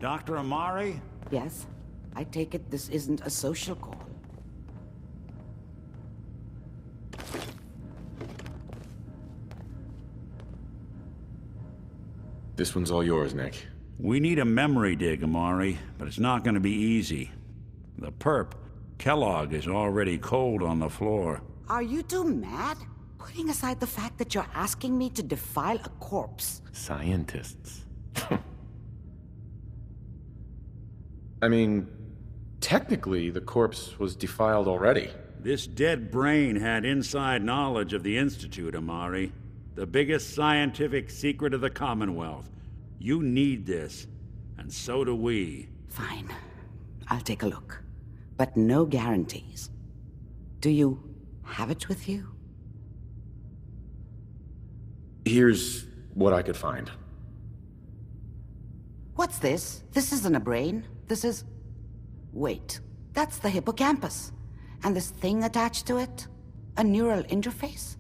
Dr. Amari? Yes? I take it this isn't a social call. This one's all yours, Nick. We need a memory dig, Amari, but it's not going to be easy. The perp, Kellogg, is already cold on the floor. Are you two mad? Putting aside the fact that you're asking me to defile a corpse. Scientists. I mean, technically, the corpse was defiled already. This dead brain had inside knowledge of the Institute, Amari. The biggest scientific secret of the Commonwealth. You need this, and so do we. Fine. I'll take a look. But no guarantees. Do you have it with you? Here's what I could find. What's this? This isn't a brain. This is... Wait. That's the hippocampus. And this thing attached to it? A neural interface?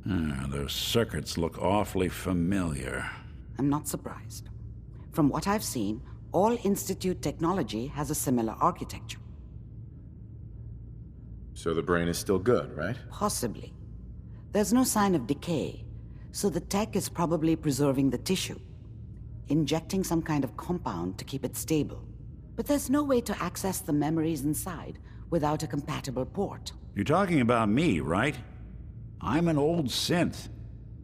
Those circuits look awfully familiar. I'm not surprised. From what I've seen, all Institute technology has a similar architecture. So the brain is still good, right? Possibly. There's no sign of decay, so the tech is probably preserving the tissue, injecting some kind of compound to keep it stable. But there's no way to access the memories inside without a compatible port. You're talking about me, right? I'm an old synth.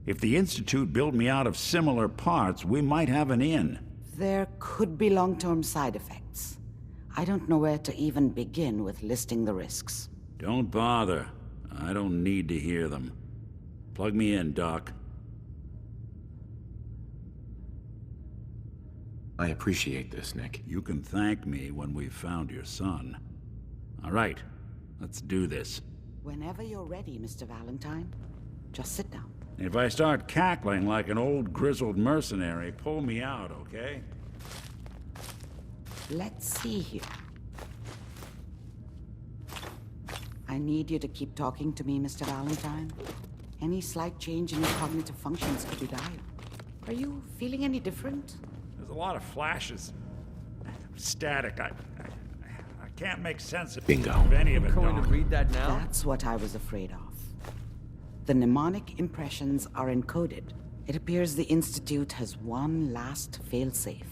If the Institute built me out of similar parts, we might have an in. There could be long-term side effects. I don't know where to even begin with listing the risks. Don't bother. I don't need to hear them. Plug me in, Doc. I appreciate this, Nick. You can thank me when we've found your son. All right, let's do this. Whenever you're ready, Mr. Valentine. Just sit down. If I start cackling like an old grizzled mercenary, pull me out, okay? Let's see here. I need you to keep talking to me, Mr. Valentine. Any slight change in your cognitive functions could be dire. Are you feeling any different? There's a lot of flashes. Static. I can't make sense of Bingo. any of it, Going to Doc. read that now? That's what I was afraid of. The mnemonic impressions are encoded. It appears the Institute has one last failsafe.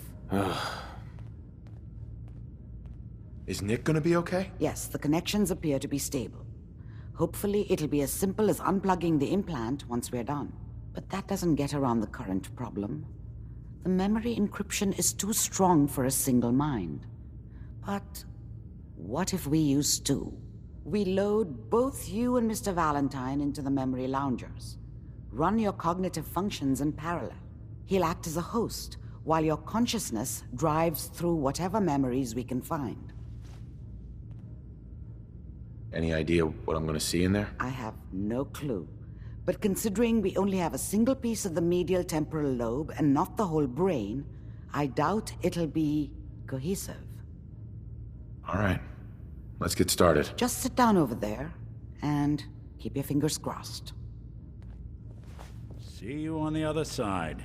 Is Nick gonna be okay? Yes, the connections appear to be stable. Hopefully, it'll be as simple as unplugging the implant once we're done. But that doesn't get around the current problem. The memory encryption is too strong for a single mind. But what if we use two? We load both you and Mr. Valentine into the memory loungers. Run your cognitive functions in parallel. He'll act as a host, while your consciousness drives through whatever memories we can find. Any idea what I'm gonna see in there? I have no clue. But considering we only have a single piece of the medial temporal lobe and not the whole brain, I doubt it'll be cohesive. All right, let's get started. Just sit down over there and keep your fingers crossed. See you on the other side.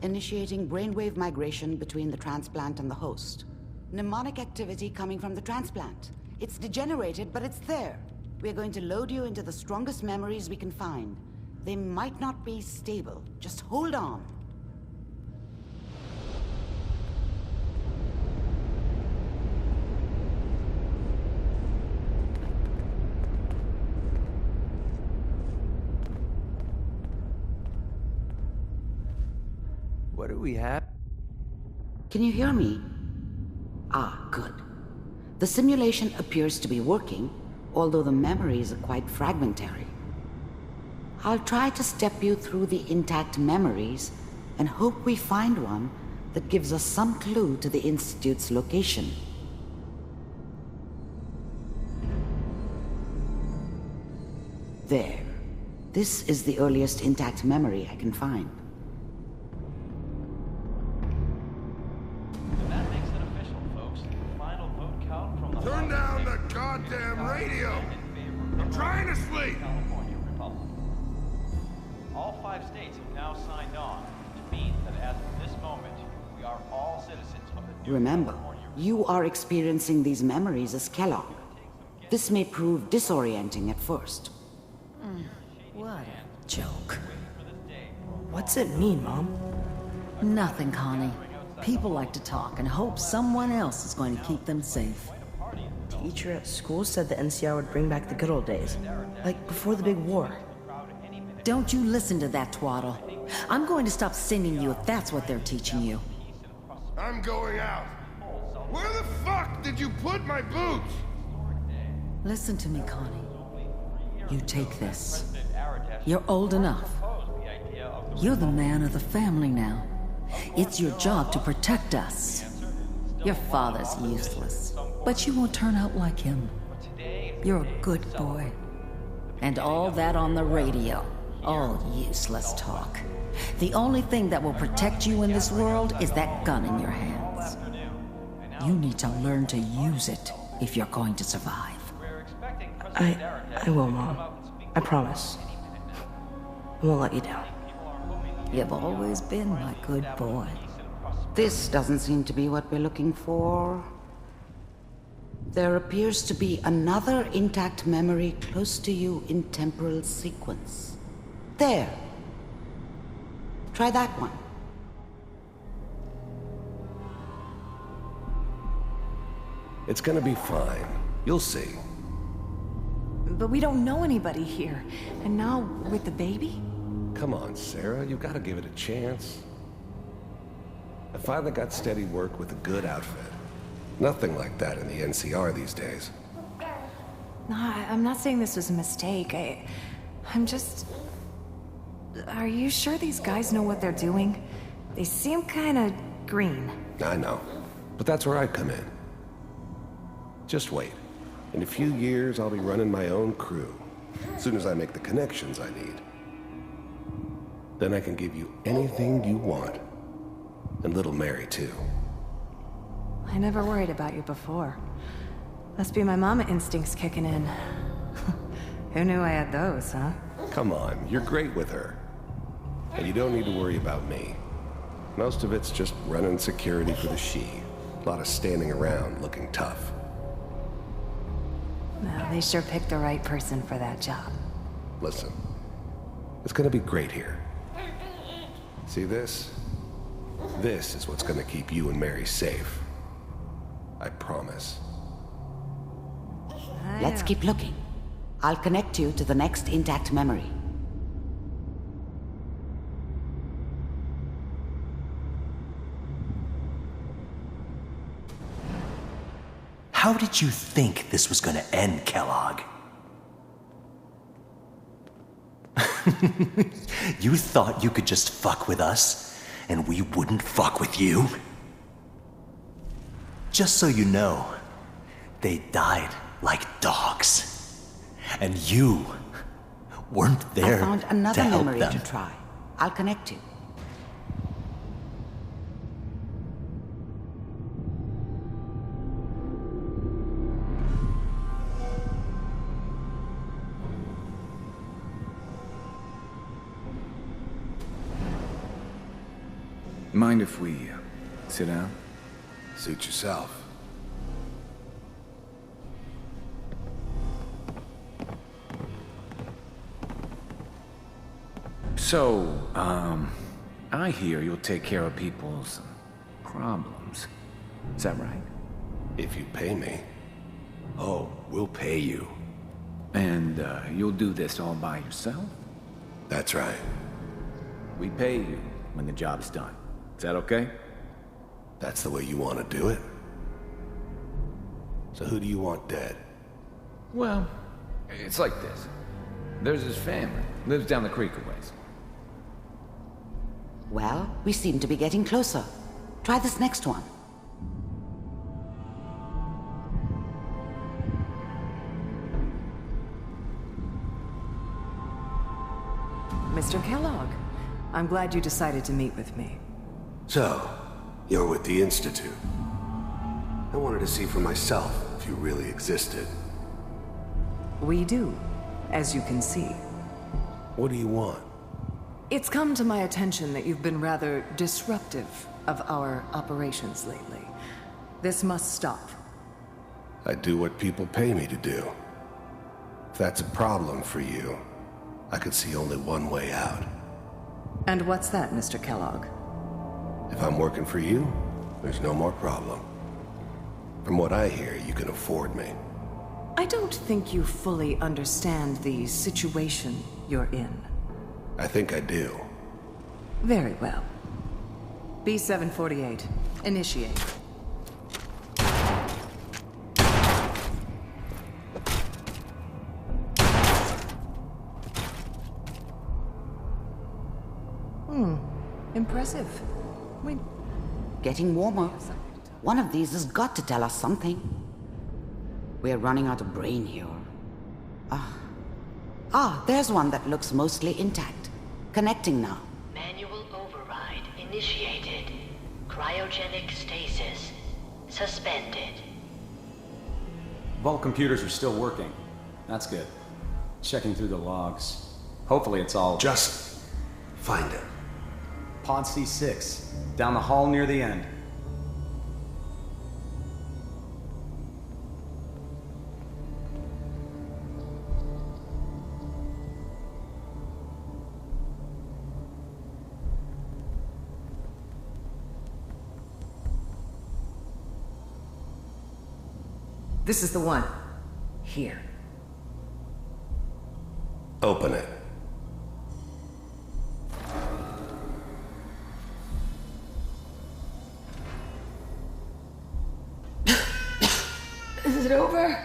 Initiating brainwave migration between the transplant and the host. Mnemonic activity coming from the transplant. It's degenerated, but it's there. We're going to load you into the strongest memories we can find. They might not be stable. Just hold on. What do we have? Can you hear me? Ah, good. The simulation appears to be working, although the memories are quite fragmentary. I'll try to step you through the intact memories and hope we find one that gives us some clue to the Institute's location. There. This is the earliest intact memory I can find. Quickly! California Republic. All 5 states have now signed on, which means that as of this moment, we are all citizens of the new Remember, California you are experiencing these memories as Kellogg. This may prove disorienting at first. What a joke. What's it mean, Mom? Nothing, Connie. People like to talk and hope someone else is going to keep them safe. Teacher at school said the NCR would bring back the good old days. Like before the big war. Don't you listen to that twaddle. I'm going to stop singing you if that's what they're teaching you. I'm going out. Where the fuck did you put my boots? Listen to me, Connie. You take this. You're old enough. You're the man of the family now. It's your job to protect us. Your father's useless, but you won't turn out like him. You're a good boy. And all that on the radio, all useless talk. The only thing that will protect you in this world is that gun in your hands. You need to learn to use it if you're going to survive. I will, Mom. I promise. I won't let you down. You've always been my good boy. This doesn't seem to be what we're looking for. There appears to be another intact memory close to you in temporal sequence. There. Try that one. It's gonna be fine. You'll see. But we don't know anybody here. And now, with the baby? Come on, Sarah. You've got to give it a chance. I finally got steady work with a good outfit. Nothing like that in the NCR these days. No, I'm not saying this was a mistake. I'm just... Are you sure these guys know what they're doing? They seem kinda green. I know. But that's where I come in. Just wait. In a few years, I'll be running my own crew. As soon as I make the connections I need. Then I can give you anything you want. And little Mary, too. I never worried about you before. Must be my mama instincts kicking in. Who knew I had those, huh? Come on, you're great with her. And you don't need to worry about me. Most of it's just running security for the she. A lot of standing around looking tough. No, they sure picked the right person for that job. Listen, it's gonna be great here. See this? This is what's gonna keep you and Mary safe. I promise. Let's keep looking. I'll connect you to the next intact memory. How did you think this was gonna end, Kellogg? You thought you could just fuck with us, and we wouldn't fuck with you? Just so you know, they died like dogs. And you weren't there I found another to help memory them. to try. I'll connect you. Mind if we sit down? Suit yourself. So, I hear you'll take care of people's problems. Is that right? If you pay me. Oh, we'll pay you. And, you'll do this all by yourself? That's right. We pay you when the job's done. Is that okay? That's the way you want to do it? So who do you want dead? Well, it's like this. There's his family. Lives down the creek a ways. Well, we seem to be getting closer. Try this next one. Mr. Kellogg, I'm glad you decided to meet with me. So, you're with the Institute. I wanted to see for myself if you really existed. We do. as you can see. What do you want? It's come to my attention that you've been rather disruptive of our operations lately. This must stop. I do what people pay me to do. If that's a problem for you, I could see only one way out. And what's that, Mr. Kellogg? If I'm working for you, there's no more problem. From what I hear, you can afford me. I don't think you fully understand the situation you're in. I think I do. Very well. B-748, initiate. Impressive. Getting warmer. One of these has got to tell us something. We're running out of brain here. There's one that looks mostly intact. Connecting now. Manual override initiated. Cryogenic stasis suspended. Vault computers are still working. That's good. Checking through the logs. Hopefully it's all... Just find him. Pod C6, down the hall near the end. This is the one. Here. Open it. Is it over?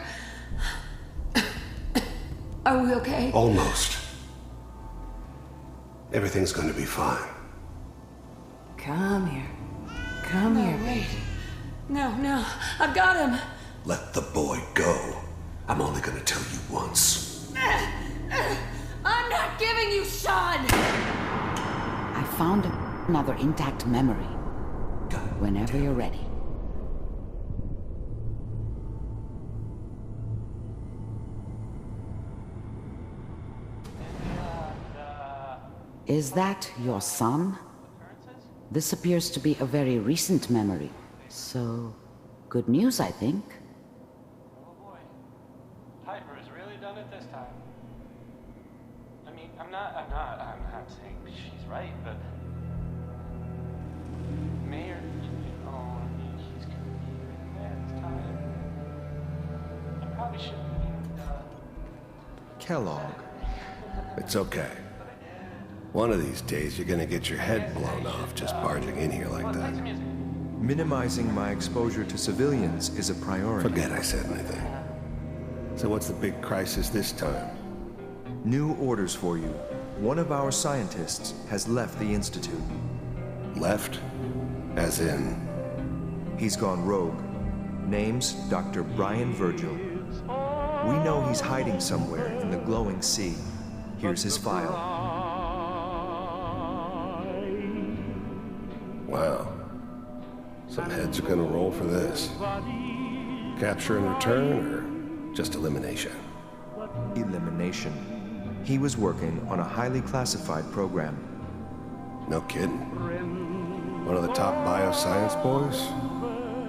Are we okay? Almost. Everything's going to be fine. Come here. Come here. Wait. No. I've got him. Let the boy go. I'm only going to tell you once. I'm not giving you Sean! I found another intact memory. Whenever you're ready. Is that your son? This appears to be a very recent memory. So, good news, I think. Oh boy. Piper has really done it this time. I mean, I'm not saying she's right, but... Mayor, he's gonna be there this time. I probably shouldn't have Kellogg. It's okay. One of these days, you're gonna get your head blown off just barging in here like that. Minimizing my exposure to civilians is a priority. Forget I said anything. So what's the big crisis this time? New orders for you. One of our scientists has left the Institute. Left? As in? He's gone rogue. Name's Dr. Brian Virgil. We know he's hiding somewhere in the glowing sea. Here's his file. Wow. Some heads are gonna roll for this. Capture and return, or just elimination? Elimination. He was working on a highly classified program. No kidding. One of the top bioscience boys?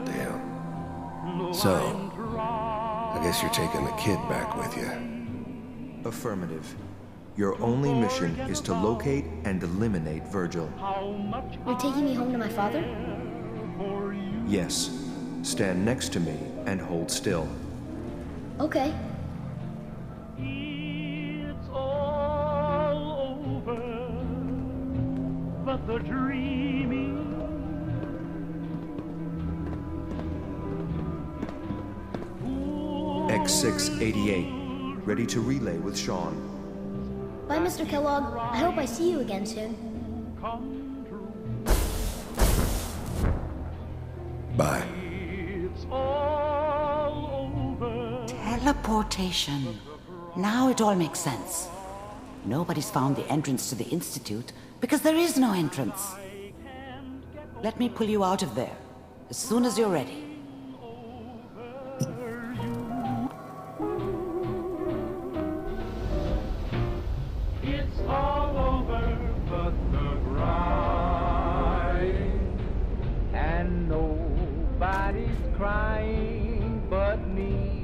Damn. So, I guess you're taking the kid back with you. Affirmative. Your only mission is to locate and eliminate Virgil. You're taking me home to my father? Yes. Stand next to me and hold still. Okay. It's all over, but the dreaming. X688, ready to relay with Sean. Bye, Mr. Kellogg. I hope I see you again soon. Bye. Teleportation. Now it all makes sense. Nobody's found the entrance to the Institute because there is no entrance. Let me pull you out of there as soon as you're ready. crying but me.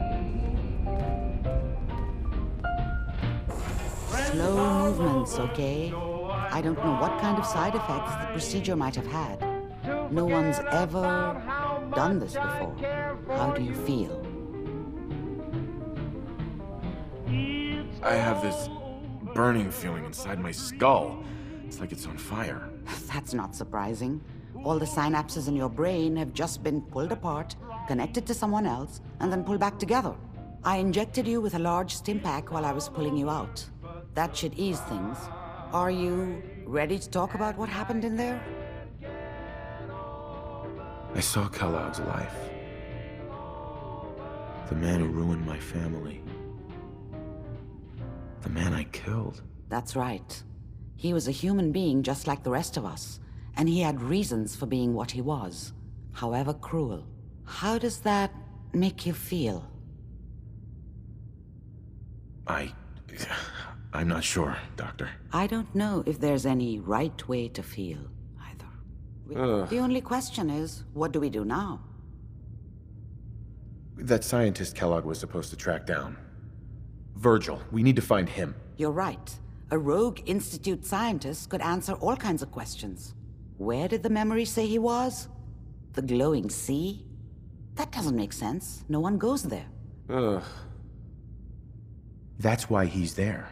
Slow movements, okay? I don't know what kind of side effects the procedure might have had. No one's ever done this before. How do you feel? I have this burning feeling inside my skull. It's like it's on fire. That's not surprising. All the synapses in your brain have just been pulled apart, connected to someone else, and then pulled back together. I injected you with a large stim pack while I was pulling you out. That should ease things. Are you ready to talk about what happened in there? I saw Kellogg's life. The man who ruined my family. The man I killed. That's right. He was a human being just like the rest of us, and he had reasons for being what he was, however cruel. How does that make you feel? I'm not sure, Doctor. I don't know if there's any right way to feel, either. The only question is, what do we do now? That scientist Kellogg was supposed to track down. Virgil, we need to find him. You're right. A rogue Institute scientist could answer all kinds of questions. Where did the memory say he was? The glowing sea? That doesn't make sense. No one goes there. That's why he's there.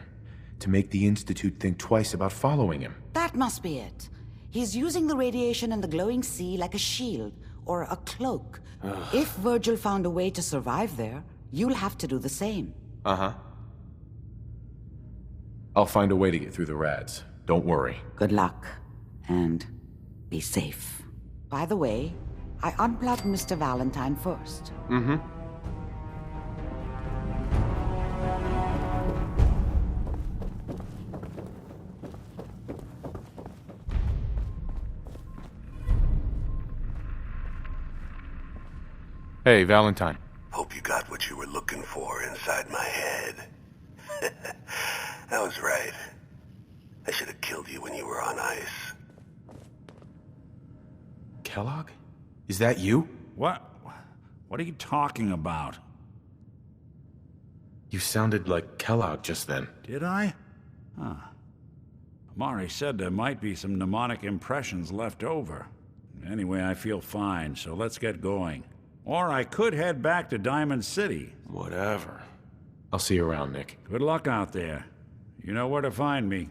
To make the Institute think twice about following him. That must be it. He's using the radiation in the glowing sea like a shield or a cloak. If Virgil found a way to survive there, you'll have to do the same. Uh-huh. I'll find a way to get through the rads. Don't worry. Good luck. And be safe. By the way, I unplugged Mr. Valentine first. Mm-hmm. Hey, Valentine. Hope you got what you were looking for inside my head. I was right. I should have killed you when you were on ice. Kellogg? Is that you? What are you talking about? You sounded like Kellogg just then. Did I? Huh. Amari said there might be some mnemonic impressions left over. Anyway, I feel fine, so let's get going. Or I could head back to Diamond City. Whatever. I'll see you around, Nick. Good luck out there. You know where to find me.